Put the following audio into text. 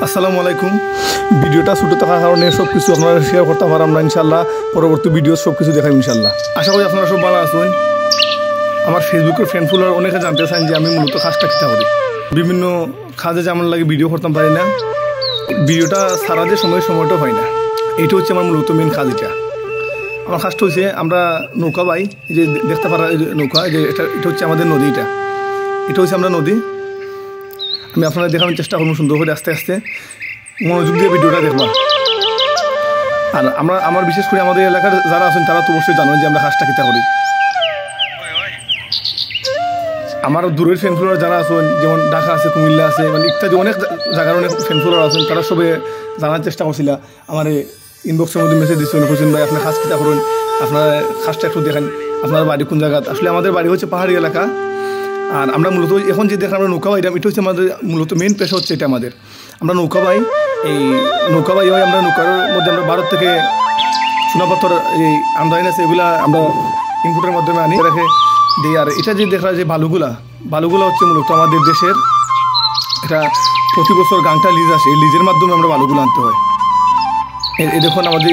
আসসালামু আলাইকুম। ভিডিওটা ছোটো থাকার কারণে সব কিছু আপনারা শেয়ার করতে পারলাম না। ইনশাল্লাহ পরবর্তী ভিডিও সব কিছু দেখাম ইনশাল্লাহ। আশা করি আপনারা সব ভালো আছেন। আমার ফেসবুকের ফ্রেন্ড ফুলার অনেকে জানতে চান যে আমি মূলত কাজটা কী করি। বিভিন্ন কাজে যেমন লাগে ভিডিও করতাম পারি না, ভিডিওটা সারা যে সময়টা হয় না। এটা হচ্ছে আমার মূলত মেন কাজ। আমার কাজটা হচ্ছে আমরা নৌকা বাই, এই যে দেখতে পারা নৌকা, এই যে এটা হচ্ছে আমাদের নদী। এটা হচ্ছে আমরা নদী। আমি আপনারা দেখানোর চেষ্টা করবো সুন্দর করে আস্তে আস্তে মনোযোগ দিয়ে ভিডিওটা দেখবা। আর আমার বিশেষ করে আমাদের এলাকার যারা আছেন তারা তো অবশ্যই জানেন যে আমরা কাজটা কী করি। আমার দূরের ফ্রেন্ড ফলোয়ার যারা আছেন, যেমন ঢাকা আছে, কুমিল্লা আছে, মানে ইত্যাদি অনেক জায়গার অনেক ফ্রেন্ড ফলোয়ার আছেন, তারা সবে জানার চেষ্টা করছিল। আমার ইনবক্সের মধ্যে মেসেজ দিচ্ছেন, বলছেন ভাই আপনার কাজ কী করুন, আপনার কাজটা একটু দেখেন, আপনার বাড়ি কোন জায়গা। আসলে আমাদের বাড়ি হচ্ছে পাহাড়ি এলাকা। আর আমরা মূলত এখন যে দেখেন আমরা নৌকা বাইরাম, এটা হচ্ছে আমাদের মূলত মেন পেশা হচ্ছে এটা আমাদের। আমরা নৌকা বাই, এই নৌকা বাই হয় আমরা নৌকার মধ্যে আমরা ভারত থেকে চুনাপাথর এই আমদানি আছে, এগুলা আমরা ইনপুটের মাধ্যমে আনি রেখে দিই। আর এটা যে দেখা যায় যে বালুগুলা হচ্ছে মূলত আমাদের দেশের, এটা প্রতি বছর গাংটা লিজ আসে, এই লিজের মাধ্যমে আমরা বালুগুলো আনতে হয়। এই দেখুন আমাদের